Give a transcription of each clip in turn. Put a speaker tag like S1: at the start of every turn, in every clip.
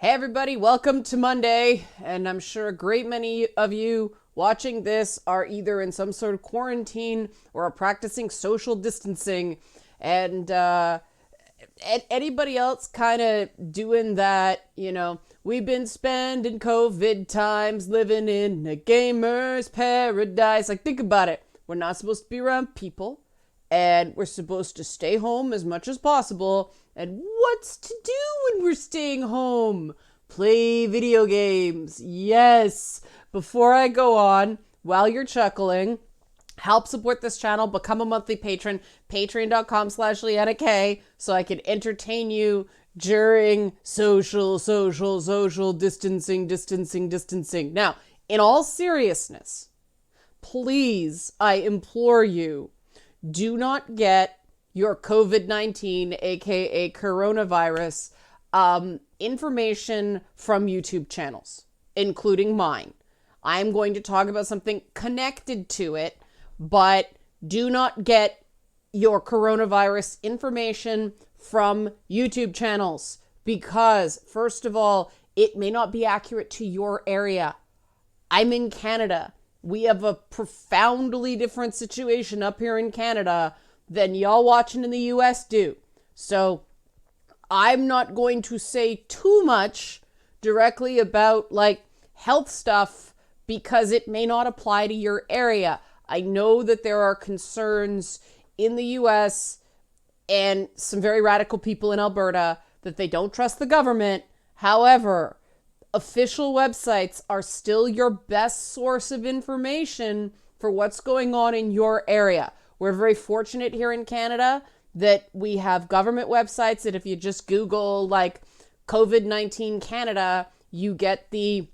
S1: Hey everybody, welcome to Monday, and I'm sure a great many of you watching this are either in some sort of quarantine or are practicing social distancing, and anybody else kind of doing that, we've been spending COVID times living in a gamer's paradise. Like, think about it. We're not supposed to be around people, and we're supposed to stay home as much as possible. And what's to do when we're staying home? Play video games. Yes. Before I go on, while you're chuckling, help support this channel, become a monthly patron, patreon.com/LeannaK, so I can entertain you during social distancing. Now, in all seriousness, please, I implore you, do not get your COVID-19, aka coronavirus, information from YouTube channels, including mine. I'm going to talk about something connected to it, but do not get your coronavirus information from YouTube channels because, first of all, it may not be accurate to your area. I'm in Canada. We have a profoundly different situation up here in Canada than y'all watching in the US do. So I'm not going to say too much directly about health stuff because it may not apply to your area. I know that there are concerns in the US and some very radical people in Alberta that they don't trust the government. However, official websites are still your best source of information for what's going on in your area. We're very fortunate here in Canada that we have government websites that if you just Google COVID-19 Canada, you get the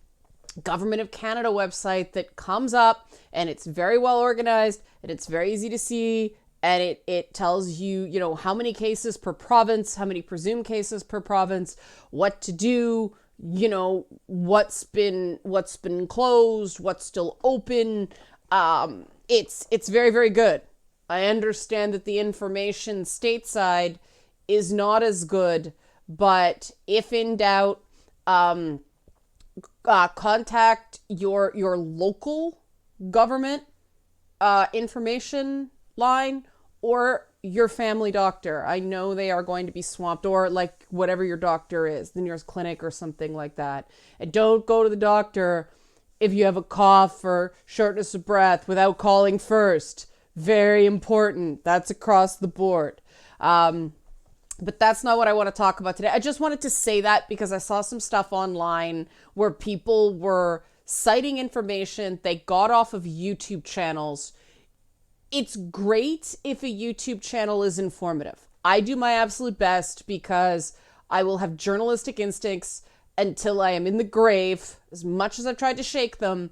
S1: Government of Canada website that comes up, and it's very well organized and it's very easy to see, and it tells you, how many cases per province, how many presumed cases per province, what to do, what's been closed, what's still open. It's very, very good. I understand that the information stateside is not as good, but if in doubt, contact your local government information line or your family doctor. I know they are going to be swamped, or whatever your doctor is, the nearest clinic or something like that. And don't go to the doctor if you have a cough or shortness of breath without calling first. Very important. That's across the board. But that's not what I want to talk about today. I just wanted to say that because I saw some stuff online where people were citing information they got off of YouTube channels. It's great if a YouTube channel is informative. I do my absolute best because I will have journalistic instincts until I am in the grave, as much as I've tried to shake them,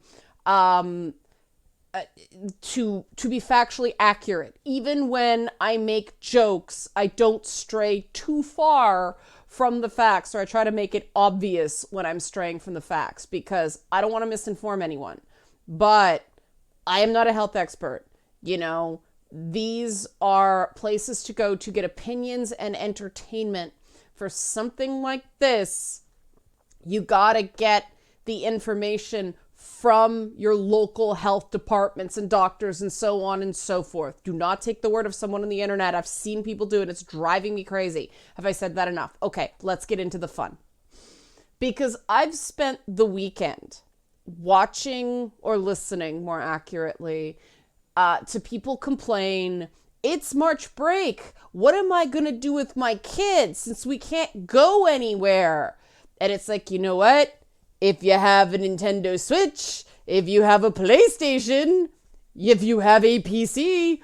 S1: to be factually accurate. Even when I make jokes, I don't stray too far from the facts, or I try to make it obvious when I'm straying from the facts because I don't want to misinform anyone. But I am not a health expert. These are places to go to get opinions and entertainment. For something like this, you gotta get the information from your local health departments and doctors and so on and so forth. Do not take the word of someone on the internet. I've seen people do it. It's driving me crazy. Have I said that enough? Okay, let's get into the fun. Because I've spent the weekend watching, or listening more accurately, to people complain, it's March break. What am I going to do with my kids since we can't go anywhere? And it's like, you know what? If you have a Nintendo Switch, if you have a PlayStation, if you have a PC,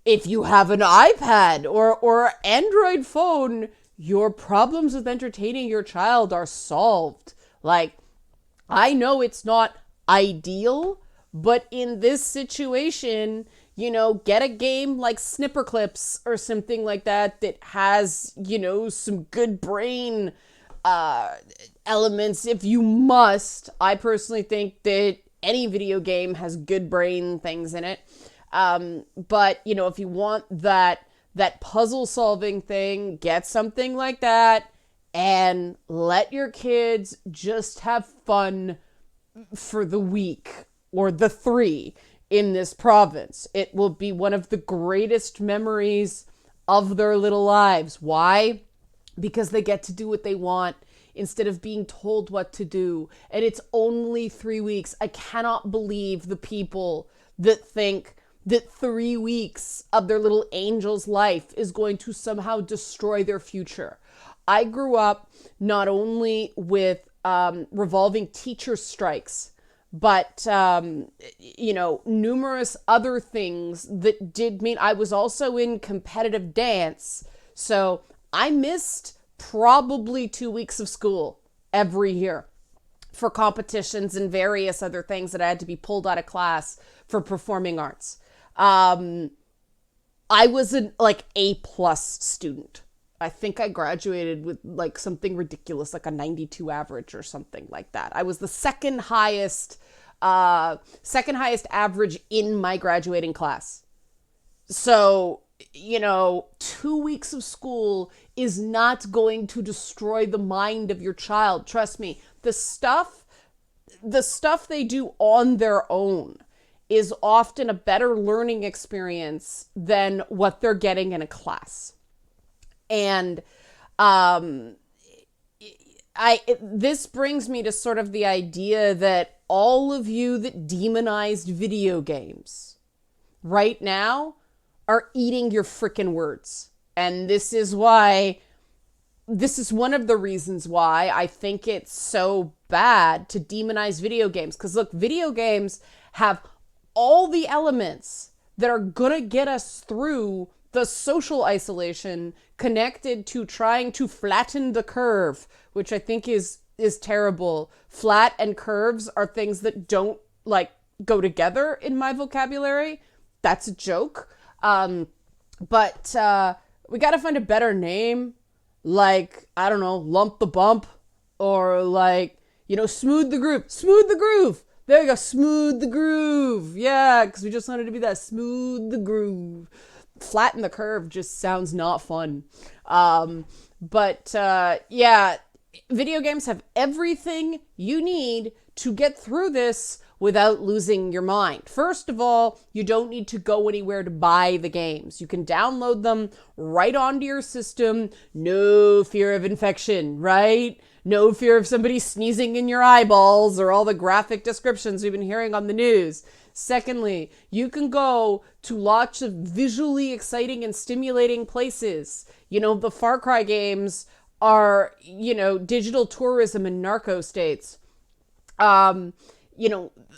S1: if you have an iPad or Android phone, your problems with entertaining your child are solved. I know it's not ideal, but in this situation, get a game like Snipper Clips or something like that has, some good brain elements if you must. I personally think that any video game has good brain things in it. But, if you want that puzzle solving thing, get something like that. and let your kids just have fun for the week or the 3 in this province. It will be one of the greatest memories of their little lives. Why? Because they get to do what they want instead of being told what to do. And it's only 3 weeks. I cannot believe the people that think that 3 weeks of their little angel's life is going to somehow destroy their future. I grew up not only with revolving teacher strikes, but, numerous other things that did mean I was also in competitive dance. So I missed probably 2 weeks of school every year for competitions and various other things that I had to be pulled out of class for performing arts. I was an A+ student. I think I graduated with something ridiculous, like a 92 average or something like that. I was the second highest average in my graduating class. So, 2 weeks of school is not going to destroy the mind of your child. Trust me, the stuff they do on their own is often a better learning experience than what they're getting in a class. And this brings me to sort of the idea that all of you that demonized video games right now are eating your frickin' words. And this is one of the reasons why I think it's so bad to demonize video games. Because look, video games have all the elements that are gonna get us through the social isolation connected to trying to flatten the curve, which I think is terrible. Flat and curves are things that don't go together in my vocabulary. That's a joke. But we got to find a better name, I don't know, lump the bump, or smooth the groove. Smooth the groove. There you go. Smooth the groove. Yeah, because we just wanted to be that smooth the groove. Flatten the curve just sounds not fun. Video games have everything you need to get through this without losing your mind. First of all, you don't need to go anywhere to buy the games. You can download them right onto your system. No fear of infection, right? No fear of somebody sneezing in your eyeballs or all the graphic descriptions we've been hearing on the news. Secondly, you can go to lots of visually exciting and stimulating places. The Far Cry games are, digital tourism in narco states.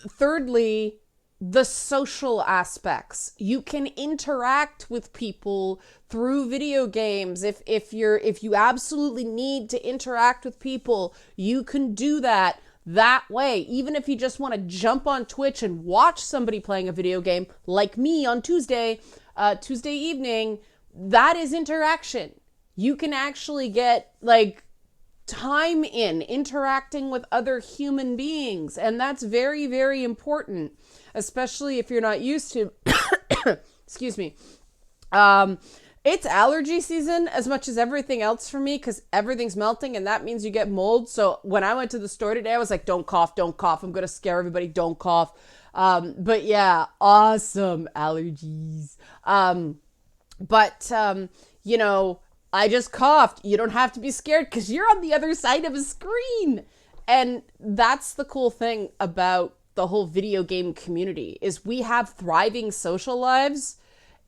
S1: Thirdly, the social aspects. You can interact with people through video games. If you absolutely need to interact with people, you can do that way. Even if you just want to jump on Twitch and watch somebody playing a video game, like me on Tuesday evening, that is interaction. You can actually get time in interacting with other human beings, and that's very, very important, especially if you're not used to excuse me. It's allergy season as much as everything else for me, because everything's melting and that means you get mold. So when I went to the store today, I was like, don't cough. I'm gonna scare everybody, don't cough. But yeah, awesome allergies. I just coughed. You don't have to be scared because you're on the other side of a screen. And that's the cool thing about the whole video game community, is we have thriving social lives,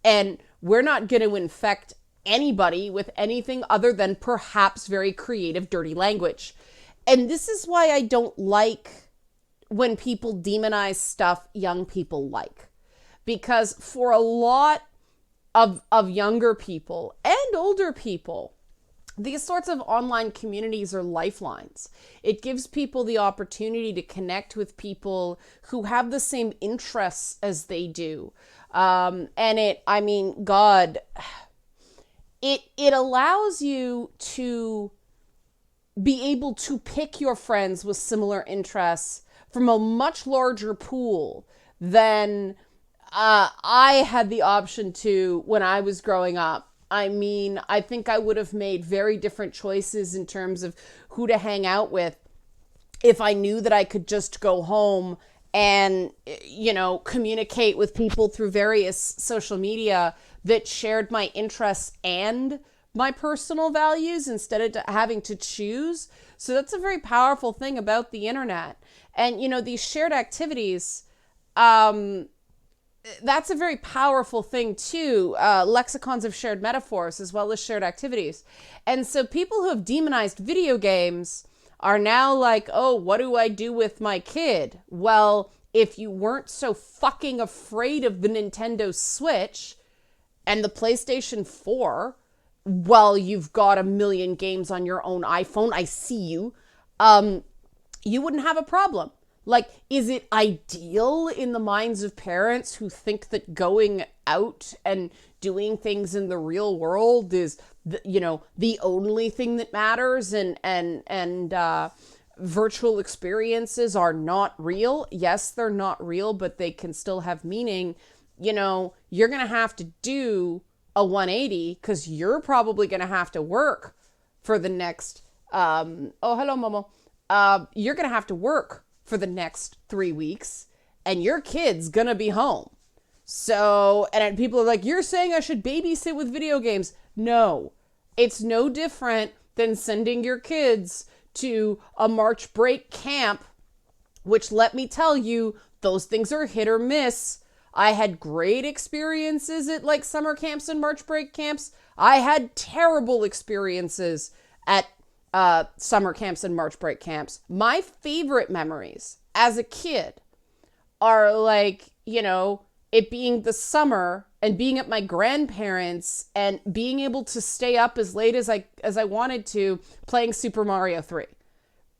S1: and we're not going to infect anybody with anything other than perhaps very creative, dirty language. And this is why I don't like when people demonize stuff young people like. Because for a lot of younger people and older people, these sorts of online communities are lifelines. It gives people the opportunity to connect with people who have the same interests as they do. It allows you to be able to pick your friends with similar interests from a much larger pool than I had the option to when I was growing up. I mean, I think I would have made very different choices in terms of who to hang out with if I knew that I could just go home and, communicate with people through various social media that shared my interests and my personal values instead of having to choose. So that's a very powerful thing about the internet. And, these shared activities, that's a very powerful thing too. Lexicons of shared metaphors as well as shared activities. And so people who have demonized video games are now like, oh, what do I do with my kid? Well, if you weren't so fucking afraid of the Nintendo Switch and the PlayStation 4, well, you've got a million games on your own iPhone, I see you, you wouldn't have a problem. Like, is it ideal in the minds of parents who think that going out and doing things in the real world is, the only thing that matters, and virtual experiences are not real? Yes, they're not real, but they can still have meaning. You're going to have to do a 180 because you're probably going to have to work for the next, oh, hello, Momo. You're going to have to work for the next 3 weeks, and your kid's gonna be home. So, and people are like, you're saying I should babysit with video games. No, it's no different than sending your kids to a March break camp, which, let me tell you, those things are hit or miss. I had great experiences at like summer camps and March break camps. I had terrible experiences at summer camps and March break camps. My favorite memories as a kid are like, it being the summer and being at my grandparents and being able to stay up as late as I wanted to playing Super Mario 3.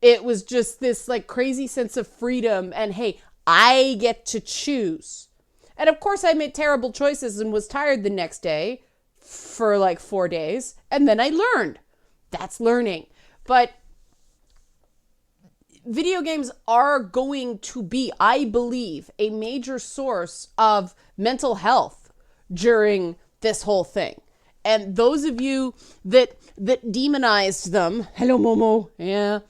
S1: It was just this like crazy sense of freedom, and hey, I get to choose. And of course I made terrible choices and was tired the next day for like 4 days, and then I learned. That's learning. But video games are going to be, I believe, a major source of mental health during this whole thing. And those of you that demonized them, hello Momo, yeah,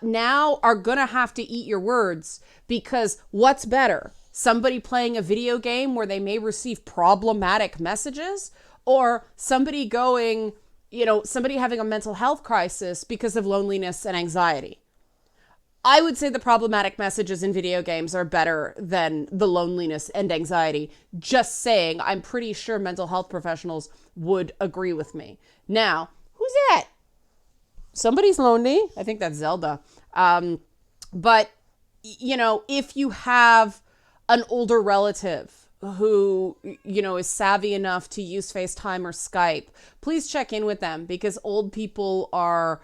S1: now are gonna have to eat your words, because what's better? Somebody playing a video game where they may receive problematic messages, or somebody going, somebody having a mental health crisis because of loneliness and anxiety? I would say the problematic messages in video games are better than the loneliness and anxiety. Just saying, I'm pretty sure mental health professionals would agree with me. Now, who's that? Somebody's lonely. I think that's Zelda. But, if you have an older relative who, is savvy enough to use FaceTime or Skype, please check in with them, because old people are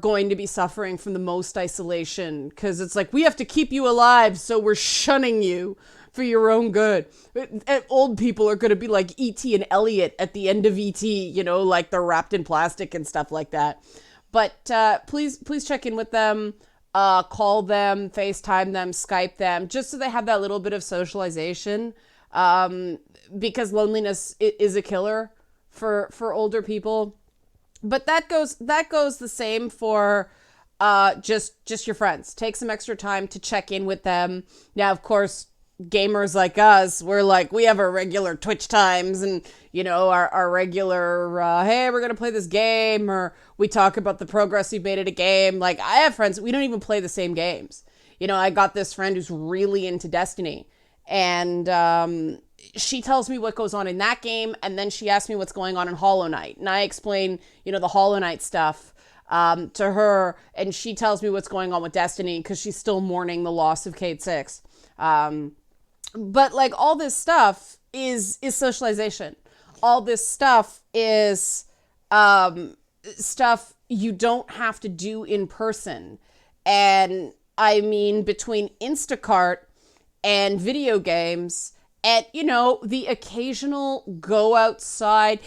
S1: going to be suffering from the most isolation, because it's like, we have to keep you alive, so we're shunning you for your own good. And old people are going to be like E.T. and Elliot at the end of E.T., like they're wrapped in plastic and stuff like that. But please check in with them. Call them, FaceTime them, Skype them, just so they have that little bit of socialization, because loneliness is a killer for older people. But that goes the same for just your friends. Take some extra time to check in with them. Now, of course, gamers like us, we have our regular Twitch times and, our regular, hey, we're going to play this game, or we talk about the progress we made at a game. Like, I have friends, we don't even play the same games. I got this friend who's really into Destiny, and she tells me what goes on in that game, and then she asks me what's going on in Hollow Knight. And I explain, the Hollow Knight stuff to her, and she tells me what's going on with Destiny, because she's still mourning the loss of Cade 6. But like, all this stuff is socialization. All this stuff is stuff you don't have to do in person. And I mean, between Instacart and video games and, the occasional go outside,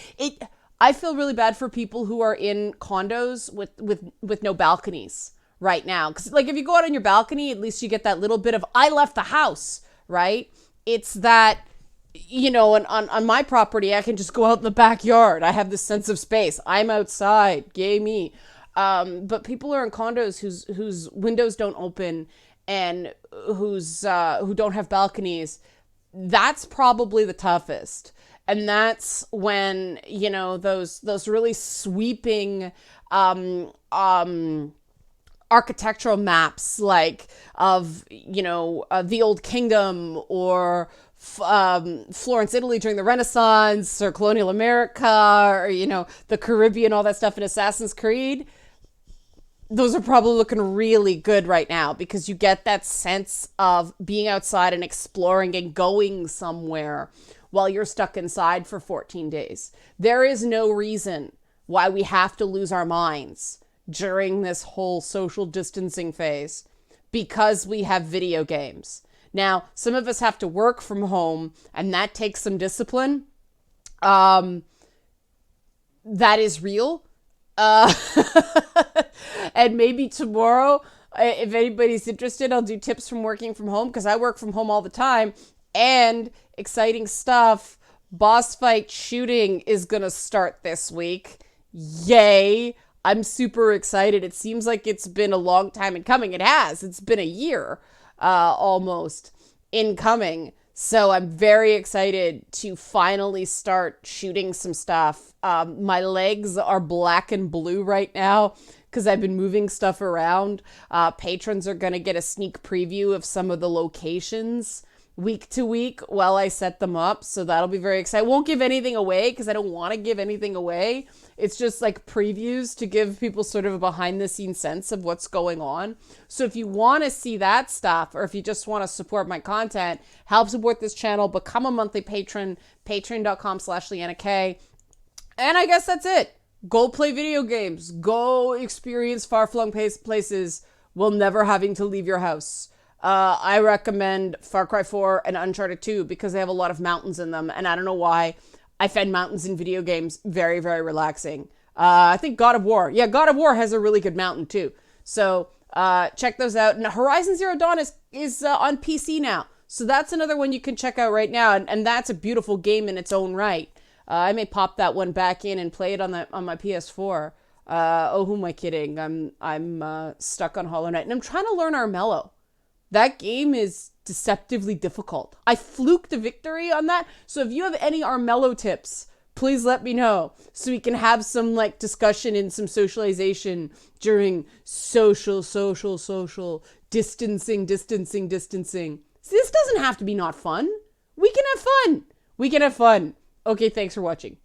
S1: I feel really bad for people who are in condos with no balconies right now. Because, like, if you go out on your balcony, at least you get that little bit of, I left the house, right? It's that you know, and on my property, I can just go out in the backyard. I have this sense of space. I'm outside. Yay me. But people are in condos whose windows don't open and who don't have balconies. That's probably the toughest. And that's when, you know, those really sweeping architectural maps like of, you know, the Old Kingdom or Florence, Italy during the Renaissance, or colonial America, or, you know, the Caribbean, all that stuff in Assassin's Creed. Those are probably looking really good right now because you get that sense of being outside and exploring and going somewhere while you're stuck inside for 14 days. There is no reason why we have to lose our minds during this whole social distancing phase because we have video games. Now, some of us have to work from home, and that takes some discipline. That is real. Uh, and maybe tomorrow, if anybody's interested, I'll do tips from working from home because I work from home all the time. And exciting stuff. Boss fight shooting is going to start this week. Yay. I'm super excited. It seems like it's been a long time in coming. It has. It's been a year almost in coming. So I'm very excited to finally start shooting some stuff. My legs are black and blue right now because I've been moving stuff around. Patrons are going to get a sneak preview of some of the locations week to week while I set them up. So that'll be very exciting. I won't give anything away because I don't want to give anything away. It's just like previews to give people sort of a behind the scenes sense of what's going on. So if you want to see that stuff, or if you just want to support my content, help support this channel, become a monthly patron, patreon.com/Leanna K. And I guess that's it. Go play video games. Go experience far-flung places while never having to leave your house. I recommend Far Cry 4 and Uncharted 2 because they have a lot of mountains in them. And I don't know why. I find mountains in video games very, very relaxing. I think God of War. Yeah, God of War has a really good mountain too. So check those out. And Horizon Zero Dawn is on PC now. So that's another one you can check out right now. And that's a beautiful game in its own right. I may pop that one back in and play it on my PS4. Oh, who am I kidding? I'm stuck on Hollow Knight. And I'm trying to learn Armello. That game is deceptively difficult. I fluked a victory on that. So if you have any Armello tips, please let me know so we can have some like discussion and some socialization during social distancing. See, this doesn't have to be not fun. We can have fun. Okay, thanks for watching.